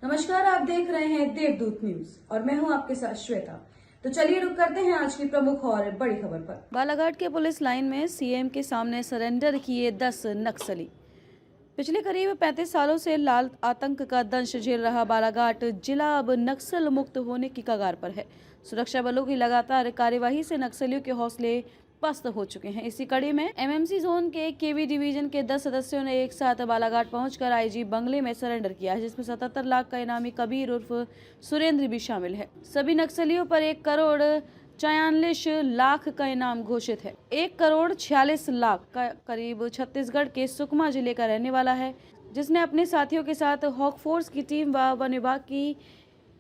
नमस्कार, आप देख रहे हैं देवदूत न्यूज और मैं हूं आपके साथ श्वेता। तो चलिए रुक करते हैं आज की प्रमुख और बड़ी खबर पर। बालाघाट के पुलिस लाइन में सीएम के सामने सरेंडर किए 10 नक्सली। पिछले करीब 35 सालों से लाल आतंक का दंश झेल रहा बालाघाट जिला अब नक्सल मुक्त होने की कगार पर है। सुरक्षा बलों की लगातार कार्यवाही से नक्सलियों के हौसले पस्त हो चुके हैं। इसी कड़ी में एमएमसी जोन के केवी डिवीजन के 10 सदस्यों ने एक साथ बालाघाट पहुंचकर आईजी बंगले में सरेंडर किया है, जिसमें 77 लाख का इनामी कबीर उर्फ सुरेंद्र भी शामिल है। सभी नक्सलियों पर 1,46,00,000 का इनाम घोषित है। 1,46,00,000 का करीब छत्तीसगढ़ के सुकमा जिले का रहने वाला है, जिसने अपने साथियों के साथ हॉक फोर्स की टीम व वन विभाग की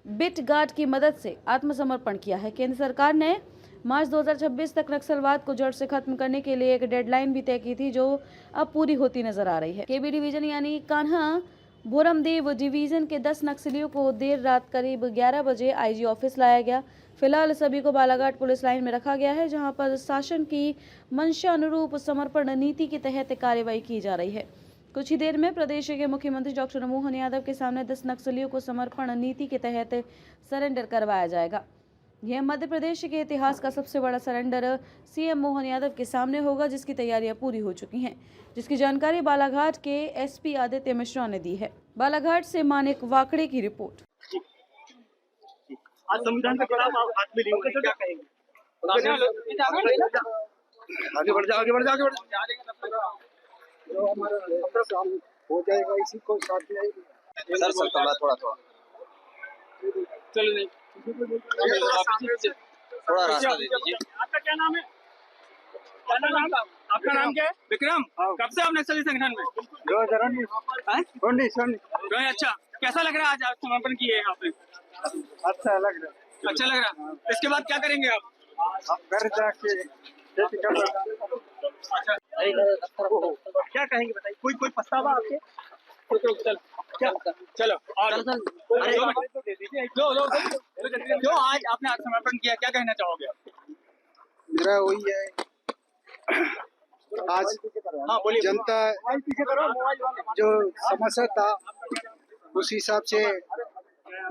बिट गार्ड की मदद से आत्मसमर्पण किया है। केंद्र सरकार ने मार्च 2026 तक नक्सलवाद को जड़ से खत्म करने के लिए एक डेडलाइन भी तय की थी, जो अब पूरी होती नजर आ रही है। केबी डिवीजन यानी कान्हा बोरमदेव डिवीजन के 10 नक्सलियों को देर रात करीब 11 बजे आईजी ऑफिस लाया गया। फिलहाल सभी को बालाघाट पुलिस लाइन में रखा गया है, जहां पर शासन की मंशा अनुरूप समर्पण नीति के तहत कार्रवाई की जा रही है। कुछ ही देर में प्रदेश के मुख्यमंत्री डॉक्टर मोहन यादव के सामने 10 नक्सलियों को समर्पण नीति के तहत सरेंडर करवाया जाएगा। यह मध्य प्रदेश के इतिहास का सबसे बड़ा सरेंडर सीएम मोहन यादव के सामने होगा, जिसकी तैयारियां पूरी हो चुकी हैं, जिसकी जानकारी बालाघाट के एसपी आदित्य मिश्रा ने दी है। बालाघाट से मानिक वाकड़े की रिपोर्ट। आज संविधान के खिलाफ आप हाथ में लिए हुए हैं, क्या कहेंगे? आगे बढ़ जा, आगे बढ़ जा, आगे बढ़ जा। जो हमारा काम हो जाएगा इसी को साथ में सर थोड़ा चलो नहीं थोड़ा रास्ता दे दीजिए। आपका क्या नाम है? आपका नाम क्या है? विक्रम। कब से आप नक्सली संगठन में? 2019। अच्छा, कैसा लग रहा है आज आप समर्पण किए हैं आपने? अच्छा लग रहा है। अच्छा लग रहा है। इसके बाद क्या करेंगे आप? घर जाके खेती कर। अच्छा, क्या कहेंगे बताइए? कोई पछतावा आपके? चलो और जो आज आपने आत्मसमर्पण किया, क्या कहना चाहोगे आप? मेरा वही है, आज हाँ बोलिए। जनता जो समस्या था उस हिसाब से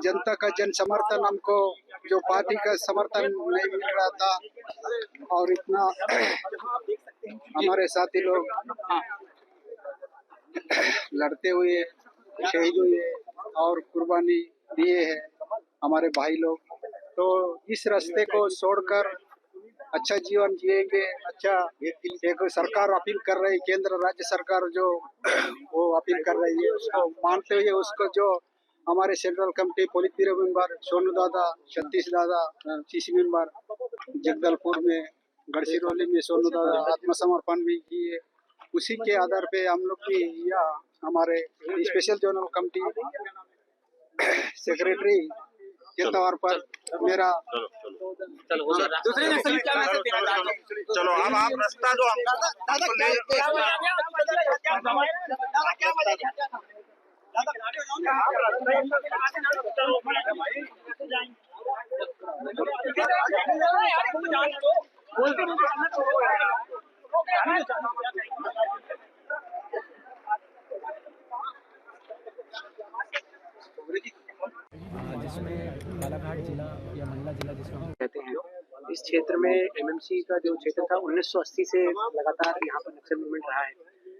जनता का जन समर्थन हमको, जो पार्टी का समर्थन नहीं मिल रहा था, और इतना हमारे साथी लोग लड़ते हुए शहीद हुए और कुर्बानी दिए हैं हमारे भाई लोग, तो इस रास्ते को छोड़कर अच्छा जीवन जिएंगे। अच्छा, एक सरकार अपील कर रही, केंद्र राज्य सरकार जो वो अपील कर रही है, उसको मानते हुए उसको जो हमारे central committee polit bureau member Sonu दादा, सतीश दादा, सीसी मेंबर जगदलपुर में, गढ़चिरौली में सोनू दादा आत्मसमर्पण भी किए, उसी के आधार पे हम लोग भी या हमारे स्पेशल जोनल कमेटी सेक्रेटरी के तौर पर मेरा दूसरे नक्सली क्या मैसेज देना चाहते हैं? चलो अब आप रास्ता दो जिसमें बालाघाट जिला या मंडला जिला जिसमें हम कहते हैं, इस क्षेत्र में एमएमसी का जो क्षेत्र था 1980 से लगातार यहाँ पर नक्सल मूवमेंट रहा है,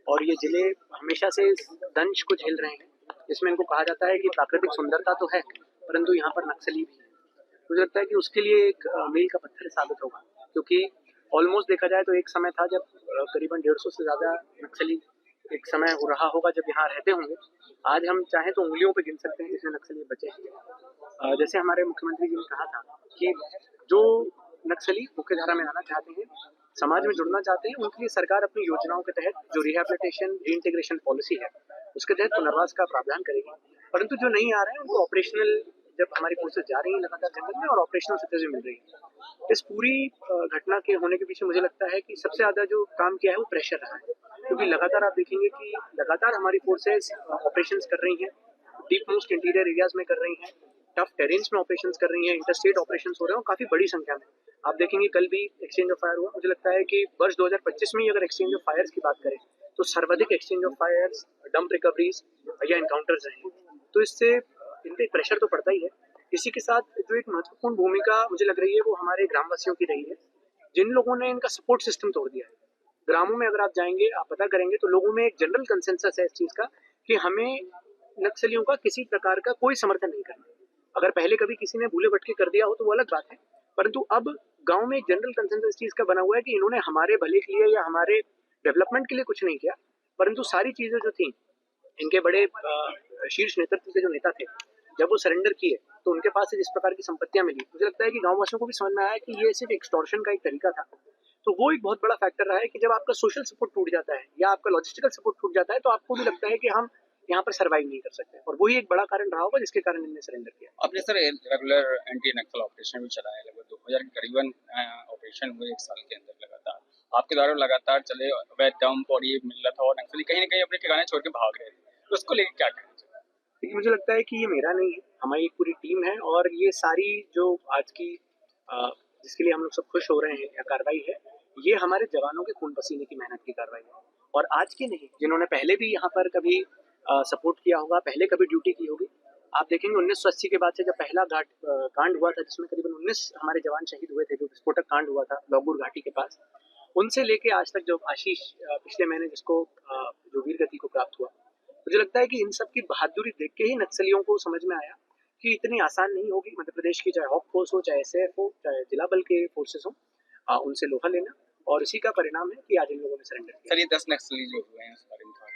और ये जिले हमेशा से इस दंश को झेल रहे हैं, जिसमें इनको कहा जाता है कि प्राकृतिक सुंदरता तो है परंतु यहाँ पर नक्सली भी है। मुझे लगता है कि उसके लिए एक मील का पत्थर साबित होगा, क्योंकि ऑलमोस्ट देखा जाए तो एक समय था जब करीबन 150 से ज़्यादा नक्सली, एक समय हो रहा होगा जब यहाँ रहते होंगे। आज हम चाहें तो उंगलियों पे गिन सकते हैं जिसमें नक्सली बचे हैं। जैसे हमारे मुख्यमंत्री जी ने कहा था कि जो नक्सली मुख्यधारा में आना चाहते हैं, समाज में जुड़ना चाहते हैं, उनके लिए सरकार अपनी योजनाओं के तहत जो रिहैबिलिटेशन रीइंटीग्रेशन पॉलिसी है उसके तहत पुनर्वास का प्रावधान करेगी। परंतु जो नहीं आ रहे हैं उनको ऑपरेशनल, जब हमारी फोर्सेज जा रही हैं लगातार जंगल में और ऑपरेशनल सतह मिल रही है, इस पूरी घटना के होने के पीछे मुझे लगता है कि सबसे ज्यादा जो काम किया है वो प्रेशर रहा है, क्योंकि लगातार आप देखेंगे कि लगातार हमारी फोर्सेज ऑपरेशंस कर रही हैं, डीप मोस्ट इंटीरियर एरियाज में कर रही हैं, टफ टेरेन्स में ऑपरेशंस कर रही हैं, इंटरस्टेट ऑपरेशंस हो रहे हैं काफी बड़ी संख्या में। आप देखेंगे कल भी एक्सचेंज ऑफ फायर हुआ। मुझे लगता है कि वर्ष 2025 में अगर एक्सचेंज ऑफ फायर्स की बात करें तो सर्वाधिक exchange of fires, dump recoveries या एनकाउंटर्स रहे हैं। तो इससे इन पे प्रेशर तो पड़ता ही है। इसी के साथ जो एक महत्वपूर्ण भूमिका मुझे लग रही है वो हमारे ग्रामवासियों की रही है, जिन लोगों ने इनका सपोर्ट सिस्टम तोड़ दिया है। ग्रामों में अगर आप जाएंगे, आप पता करेंगे तो लोगों में एक जनरल कंसेंसस है इस चीज का कि हमें नक्सलियों का किसी प्रकार का कोई समर्थन नहीं करना। अगर पहले कभी किसी ने भूले भटके कर दिया हो तो वो अलग बात है, परंतु अब गांव में एक जनरल कंसेंसस इस चीज का बना हुआ है कि इन्होंने हमारे भले के लिए या हमारे डेवलपमेंट के लिए कुछ नहीं किया, परंतु सारी चीजें जो थी इनके बड़े शीर्ष नेतृत्व के जो नेता थे, जब वो सरेंडर किए तो उनके पास से जिस प्रकार की संपत्तियां मिली, मुझे लगता है कि गाँव वासियों को भी समझ में आया कि ये सिर्फ एक्सटॉर्शन का एक तरीका था। तो वो एक बहुत बड़ा फैक्टर रहा है कि जब आपका सोशल सपोर्ट टूट जाता है या आपका लॉजिस्टिकल सपोर्ट टूट जाता है तो आपको भी लगता है कि हम यहाँ पर सर्वाइव नहीं कर सकते, और वही एक बड़ा कारण रहा होगा जिसके कारण इन्होंने सरेंडर किया। आपने सर रेगुलर एंटी नक्सल ऑपरेशन भी चलाया, लगभग 2000 के करीबन ऑपरेशन हुए एक साल के अंदर लगातार। आपके द्वारा लगातार चले अवैध डंप और ये मिल रहा था, और नक्सली कहीं ना कहीं अपने ठिकाने छोड़ के भाग रहे थे, तो उसको लेकर क्या कहना चाहिए? लेकिन मुझे लगता है कि ये मेरा नहीं है, हमारी एक पूरी टीम है, और ये सारी जो आज की जिसके लिए हम लोग सब खुश हो रहे हैं या कार्रवाई है, ये हमारे जवानों के खून पसीने की मेहनत की कार्रवाई है। और आज की नहीं, जिन्होंने पहले भी यहाँ पर कभी सपोर्ट किया होगा, पहले कभी ड्यूटी की होगी। आप देखेंगे 1980 के बाद से जब पहला कांड हुआ था जिसमें करीबन 19 हमारे जवान शहीद हुए थे, जो विस्फोटक कांड हुआ था लौगुर घाटी के पास, उनसे लेके आज तक जो आशीष पिछले महीने जिसको जो वीर गति को प्राप्त हुआ, मुझे लगता है कि इन सब की बहादुरी देख के ही नक्सलियों को समझ में आया कि इतनी आसान नहीं होगी मध्य प्रदेश की, चाहे हॉक फोर्स हो, चाहे एसएएफ हो, चाहे जिला बल के फोर्सेस हो, उनसे लोहा लेना, और इसी का परिणाम है कि आज इन लोगों ने सरेंडर किया। सर ये 10 नक्सली जो हुए हैं उस बारे में बताएंगे?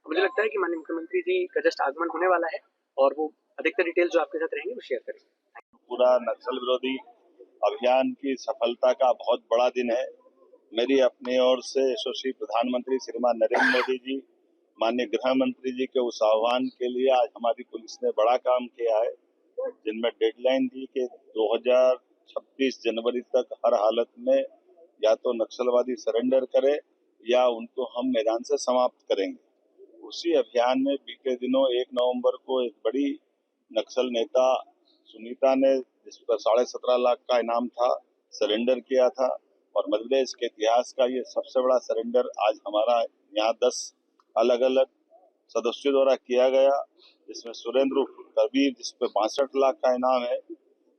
मुझे लगता है कि माननीय मुख्यमंत्री जी का जस्ट आगमन होने वाला है और वो अधिकतर डिटेल जो आपके साथ रहेंगे वो शेयर करेंगे। पूरा नक्सल विरोधी अभियान की सफलता का बहुत बड़ा दिन है। मेरी अपनी ओर से यशस्वी प्रधानमंत्री श्रीमान नरेंद्र मोदी जी, माननीय गृह मंत्री जी के उस आह्वान के लिए आज हमारी पुलिस ने बड़ा काम किया है, जिनमें डेडलाइन दी कि 2026 जनवरी तक हर हालत में या तो नक्सलवादी सरेंडर करे या उनको हम मैदान से समाप्त करेंगे। उसी अभियान में बीते दिनों 1 नवंबर को एक बड़ी नक्सल नेता सुनीता ने, जिस पर 17.5 लाख का इनाम था, सरेंडर किया था, और मध्य प्रदेश के इतिहास का ये सबसे बड़ा सरेंडर आज हमारा यहाँ 10 अलग अलग सदस्यों द्वारा किया गया, जिसमें सुरेंद्र कबीर जिस पे 62 लाख का इनाम है,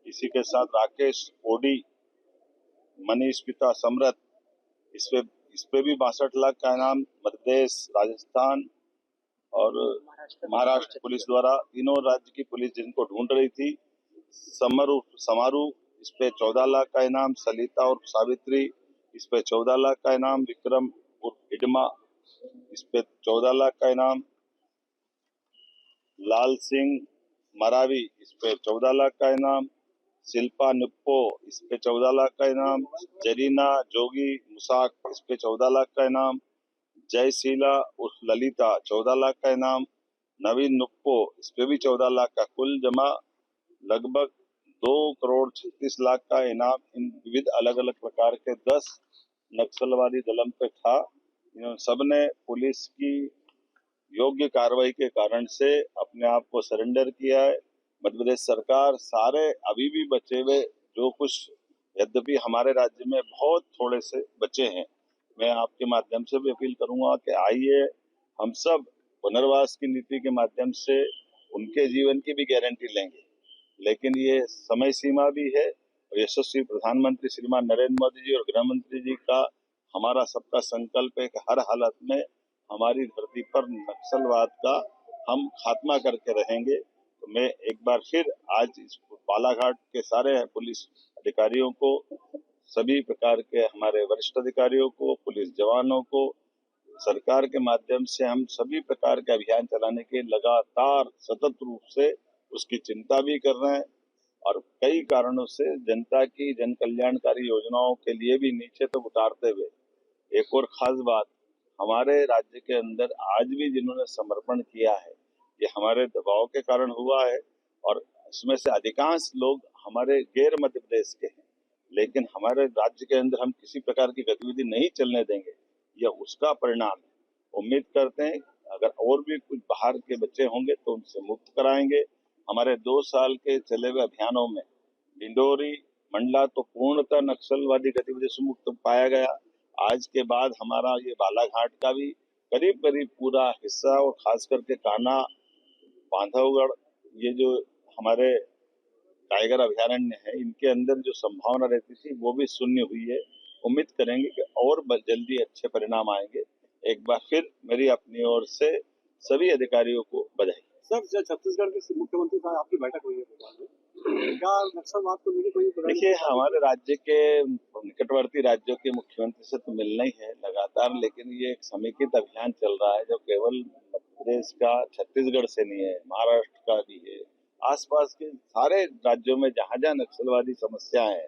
इसी के साथ राकेश ओडी, मनीष पिता समरथ, इस पे भी 62 लाख का इनाम मध्य प्रदेश, राजस्थान और महाराष्ट्र पुलिस द्वारा, तीनों राज्य की पुलिस जिनको ढूंढ रही थी। समारू इस पे 14 लाख का इनाम, सलिता और सावित्री इस पे 14 लाख का इनाम, विक्रम और इडमा इस पे 14 लाख का इनाम, लाल सिंह मरावी इस पे 14 लाख का इनाम, शिल्पा निप्पो इस पे 14 लाख का इनाम, जरीना जोगी मुसाक इस पे 14 लाख का इनाम, जयशीला उर्फ ललिता 14 लाख का इनाम, नवीन नुप्पो इस पे भी 14 लाख का, कुल जमा लगभग 2,36,00,000 का इनाम इन विविध अलग अलग प्रकार के 10 नक्सलवादी दलम पे था। इन सबने पुलिस की योग्य कार्रवाई के कारण से अपने आप को सरेंडर किया है। मध्य प्रदेश सरकार सारे अभी भी बचे हुए जो कुछ, यद्यपि हमारे राज्य में बहुत थोड़े से बचे हैं, मैं आपके माध्यम से भी अपील करूंगा कि आइए हम सब पुनर्वास की नीति के माध्यम से उनके जीवन की भी गारंटी लेंगे, लेकिन ये समय सीमा भी है, और यशस्वी प्रधानमंत्री श्रीमान नरेंद्र मोदी जी और गृह मंत्री जी का हमारा सबका संकल्प है कि हर हालत में हमारी धरती पर नक्सलवाद का हम खात्मा करके रहेंगे। तो मैं एक बार फिर आज इस बालाघाट के सारे पुलिस अधिकारियों को, सभी प्रकार के हमारे वरिष्ठ अधिकारियों को, पुलिस जवानों को, सरकार के माध्यम से हम सभी प्रकार के अभियान चलाने के लगातार सतत रूप से उसकी चिंता भी कर रहे हैं, और कई कारणों से जनता की जन कल्याणकारी योजनाओं के लिए भी नीचे तक उतारते हुए। एक और खास बात, हमारे राज्य के अंदर आज भी जिन्होंने समर्पण किया है, ये हमारे दबाव के कारण हुआ है, और इसमें से अधिकांश लोग हमारे गैर मध्य प्रदेश के हैं, लेकिन हमारे राज्य के अंदर हम किसी प्रकार की गतिविधि नहीं चलने देंगे, यह उसका परिणाम है। उम्मीद करते हैं अगर और भी कुछ बाहर के बच्चे होंगे तो उनसे मुक्त कराएंगे। हमारे 2 साल के चले हुए अभियानों में डिंडोरी मंडला तो पूर्णतः नक्सलवादी गतिविधि से मुक्त पाया गया। आज के बाद हमारा ये बालाघाट का भी करीब करीब पूरा हिस्सा, और खास करके कान्हा, बांधवगढ़, ये जो हमारे टाइगर अभयारण्य है, इनके अंदर जो संभावना रहती थी वो भी शून्य हुई है। उम्मीद करेंगे कि और जल्दी अच्छे परिणाम आएंगे। एक बार फिर मेरी अपनी ओर से सभी अधिकारियों को बधाई। सर, छत्तीसगढ़ के मुख्यमंत्री साहब आपकी बैठक हुई है भोपाल में, क्या नक्सलवाद को लेकर कोई देखिए, हमारे राज्य के निकटवर्ती राज्यों के मुख्यमंत्री से तो मिलना ही है लगातार, लेकिन ये एक समेकित अभियान चल रहा है जो केवल मध्य प्रदेश का, छत्तीसगढ़ से नहीं है, महाराष्ट्र का भी है, आसपास के सारे राज्यों में जहां जहां नक्सलवादी समस्या है,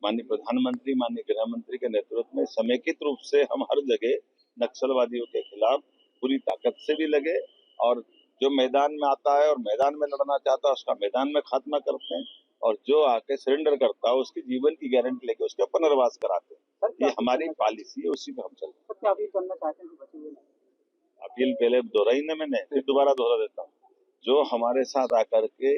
माननीय प्रधानमंत्री, माननीय गृह मंत्री के नेतृत्व में समेकित रूप से हम हर जगह नक्सलवादियों के खिलाफ पूरी ताकत से भी लगे और जो मैदान में आता है और मैदान में लड़ना चाहता है उसका मैदान में खात्मा करते हैं और जो आके सरेंडर करता है उसकी जीवन की गारंटी लेके उसका पुनर्वास कराते हैं। ये हमारी पॉलिसी है, उसी पे हम चलते हैं। क्या अपील करना चाहते हैं बचे हुए? अपील पहले दोहराई ना मैंने, फिर दोबारा दोहरा देता हूँ। जो हमारे साथ आकर के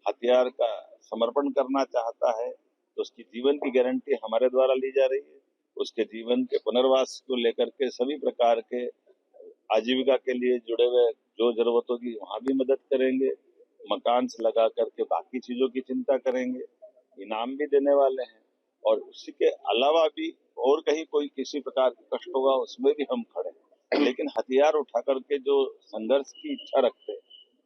हथियार का समर्पण करना चाहता है तो उसकी जीवन की गारंटी हमारे द्वारा ली जा रही है। उसके जीवन के पुनर्वास को लेकर के सभी प्रकार के आजीविका के लिए जुड़े हुए जो जरूरत होगी वहां भी मदद करेंगे, मकान से लगा करके बाकी चीजों की चिंता करेंगे, इनाम भी देने वाले हैं और उसी के अलावा भी और कहीं कोई किसी प्रकार का कष्ट होगा उसमें भी हम खड़े हैं। लेकिन हथियार उठा करके जो संघर्ष की इच्छा रखते हैं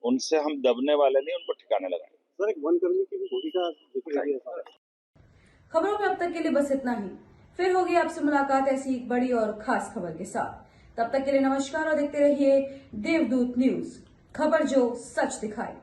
उनसे हम दबने वाले नहीं, उनको ठिकाने लगाएंगे। सर, एक वन कर्मी की भूमिका दिख रही है। खबरों में अब तक के लिए बस इतना ही। फिर होगी आपसे मुलाकात ऐसी एक बड़ी और खास खबर के साथ। तब तक के लिए नमस्कार और देखते रहिए देवदूत न्यूज, खबर जो सच दिखाए।